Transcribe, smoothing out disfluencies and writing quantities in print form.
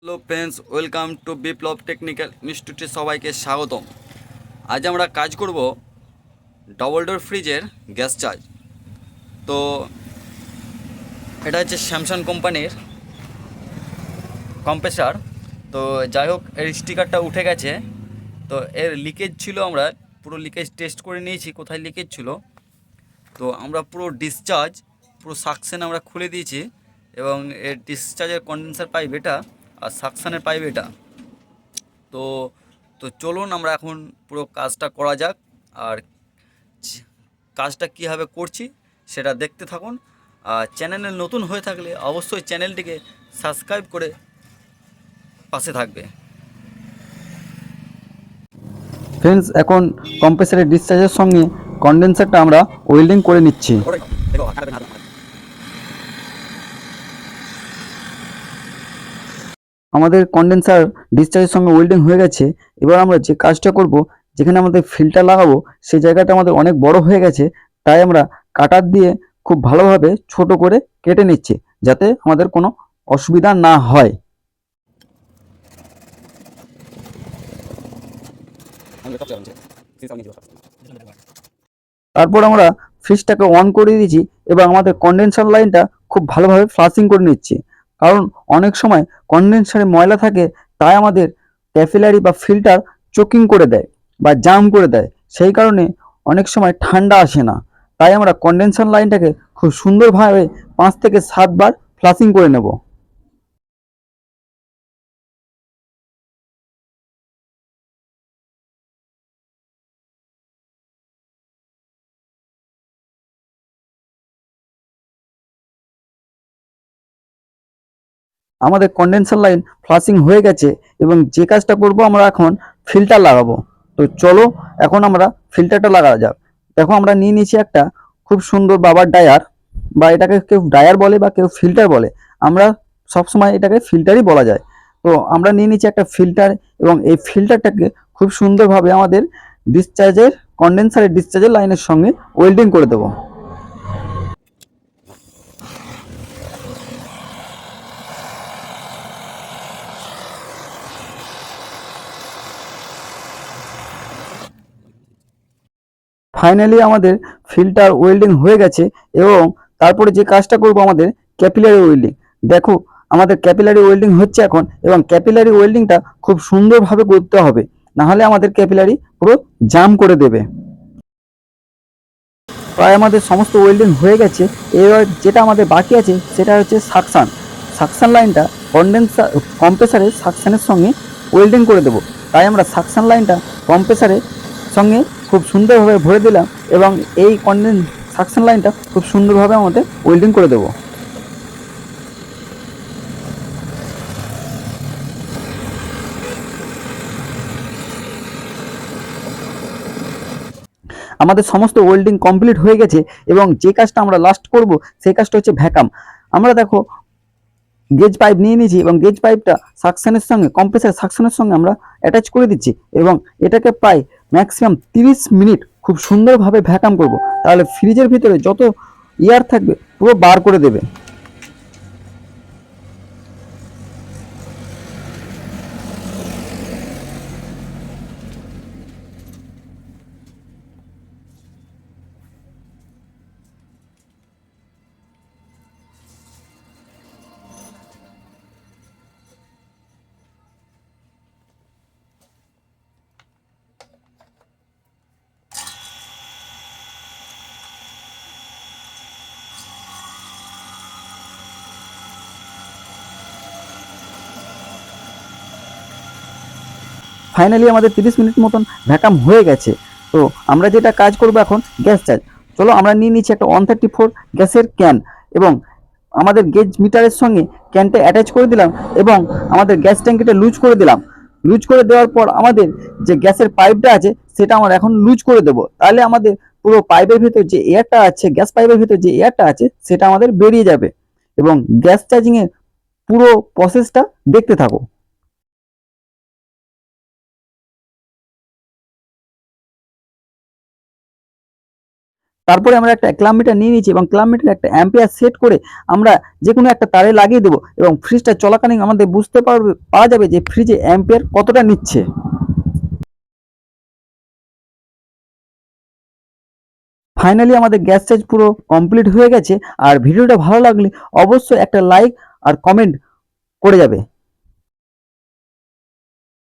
Hello friends, welcome to Biplab technical ইনস্টিটিউটে সবাইকে স্বাগতম। আজ আমরা কাজ করব ডবল ডোর ফ্রিজের গ্যাস চার্জ। তো এটা হচ্ছে স্যামসাং কোম্পানির কম্প্রেসার। তো যাই হোক, এর স্টিকারটা উঠে গেছে। তো এর লিকেজ ছিল, আমরা পুরো লিকেজ টেস্ট করে নিয়েছি কোথায় লিকেজ ছিল। তো আমরা পুরো ডিসচার্জ, পুরো সাকশন আমরা খুলে দিয়েছি, এবং এর ডিসচার্জের কন্ডেন্সার পাইপ এটা, আর সাকশানের পাইপ এটা। তো তো চলুন আমরা এখন পুরো কাজটা করা যাক। আর কাজটা কীভাবে করছি সেটা দেখতে থাকুন। আর চ্যানেলে নতুন হয়ে থাকলে অবশ্যই চ্যানেলটিকে সাবস্ক্রাইব করে পাশে থাকবে। ফ্রেন্ডস, এখন কম্প্রেসারের ডিসচার্জের সঙ্গে কন্ডেন্সারটা আমরা ওয়েল্ডিং করে নিচ্ছি। আমাদের কন্ডেন্সার ডিসচার্জের সঙ্গে ওয়েল্ডিং হয়ে গেছে। এবার আমরা যে কাজটা করব, যেখানে আমাদের ফিল্টার লাগাবো, সেই জায়গাটা আমাদের অনেক বড় হয়ে গেছে। তাই আমরা কাটার দিয়ে খুব ভালোভাবে ছোট করে কেটে নিচ্ছি, যাতে আমাদের কোনো অসুবিধা না হয়। তারপর আমরা ফ্রিজটাকে অন করে দিয়েছি এবং আমাদের কন্ডেনসার লাইনটা খুব ভালোভাবে ফ্লাশিং করে নিচ্ছি। কারণ অনেক সময় কন্ডেনসারে ময়লা থাকে, তাই আমাদের ক্যাপিলারি বা ফিল্টার চোকিং করে দেয় বা জাম করে দেয়। সেই কারণে অনেক সময় ঠান্ডা আসে না। তাই আমরা কন্ডেনসার লাইনটাকে খুব সুন্দরভাবে 5 থেকে 7 বার ফ্লাশিং করে নেব। আমাদের কন্ডেনসার লাইন ফ্লাশিং হয়ে গেছে এবং যে কাজটা করব, আমরা এখন ফিল্টার লাগাবো। তো চলো এখন আমরা ফিল্টারটা লাগা যাক। দেখো, আমরা নিয়ে নিয়েছি একটা খুব সুন্দর বাবার ডায়ার, বা এটাকে কেউ ডায়ার বলে বা কেউ ফিল্টার বলে। আমরা সবসময় এটাকে ফিল্টারই বলা যায়। তো আমরা নিয়ে নিচ্ছি একটা ফিল্টার, এবং এই ফিল্টারটাকে খুব সুন্দরভাবে আমাদের ডিসচার্জের কন্ডেনসারের ডিসচার্জের লাইনের সঙ্গে ওয়েল্ডিং করে দেবো। ফাইনালি আমাদের ফিল্টার ওয়েল্ডিং হয়ে গেছে, এবং তারপরে যে কাজটা করব, আমাদের ক্যাপিলারি ওয়েল্ডিং। দেখো, আমাদের ক্যাপিলারি ওয়েল্ডিং হচ্ছে এখন, এবং ক্যাপিলারি ওয়েল্ডিংটা খুব সুন্দরভাবে করতে হবে, না হলে আমাদের ক্যাপিলারি পুরো জাম করে দেবে। প্রায় আমাদের সমস্ত ওয়েল্ডিং হয়ে গেছে। এবার যেটা আমাদের বাকি আছে সেটা হচ্ছে সাকশান। সাকশান লাইনটা কম্প্রেসারের সাকশানের সঙ্গে ওয়েল্ডিং করে দেবো। তাই আমরা সাকশান লাইনটা কম্প্রেসারের সঙ্গে খুব সুন্দরভাবে ভরে দিলাম, এবং এই সাকশন লাইনটা খুব সুন্দরভাবে আমাদের ওয়েল্ডিং করে দেবো। আমাদের সমস্ত ওয়েল্ডিং কমপ্লিট হয়ে গেছে, এবং যে কাজটা আমরা লাস্ট করব সেই কাজটা হচ্ছে ভ্যাকাম। আমরা দেখো গেজ পাইপ নিয়ে নিয়েছি, এবং গেজ পাইপটা সাকশনের সঙ্গে কম্প্রেসার সাকশনের সঙ্গে আমরা অ্যাটাচ করে দিচ্ছি, এবং এটাকে প্রায় ম্যাক্সিমাম 30 মিনিট খুব সুন্দরভাবে ভ্যাকাম করব। তাহলে ফ্রিজের ভিতরে যত এয়ার থাকবে পুরো বার করে দেবে। ফাইনালি আমাদের 30 মিনিট মতন ভ্যাকাম হয়ে গেছে। তো আমরা যেটা কাজ করব এখন, গ্যাস চার্জ। চলো আমরা নিয়ে নিচ্ছি একটা 134 গ্যাসের ক্যান, এবং আমাদের গেজ মিটারের সঙ্গে ক্যানটা অ্যাটাচ করে দিলাম, এবং আমাদের গ্যাস ট্যাঙ্কিটা লুজ করে দিলাম। লুজ করে দেওয়ার পর আমাদের যে গ্যাসের পাইপটা আছে সেটা আমরা এখন লুজ করে দেবো। তাহলে আমাদের পুরো পাইপের ভিতর যে এয়ারটা আছে, গ্যাস পাইপের ভিতর যে এয়ারটা আছে সেটা আমাদের বেরিয়ে যাবে। এবং গ্যাস চার্জিংয়ের পুরো প্রসেসটা দেখতে থাকো। তারপরে আমরা একটা ক্লাব মিটার নিয়ে নিয়েছি এবং ক্লাব মিটার একটা অ্যাম্পিয়ার সেট করে আমরা যে কোনো একটা তারে লাগিয়ে দেবো এবং ফ্রিজটা চলাকালীন আমাদের বুঝতে পারা যাবে যে ফ্রিজে অ্যাম্পিয়ার কতটা নিচ্ছে। ফাইনালি আমাদের গ্যাস চার্জ পুরো কমপ্লিট হয়ে গেছে। আর ভিডিওটা ভালো লাগলে অবশ্যই একটা লাইক আর কমেন্ট করে যাবে।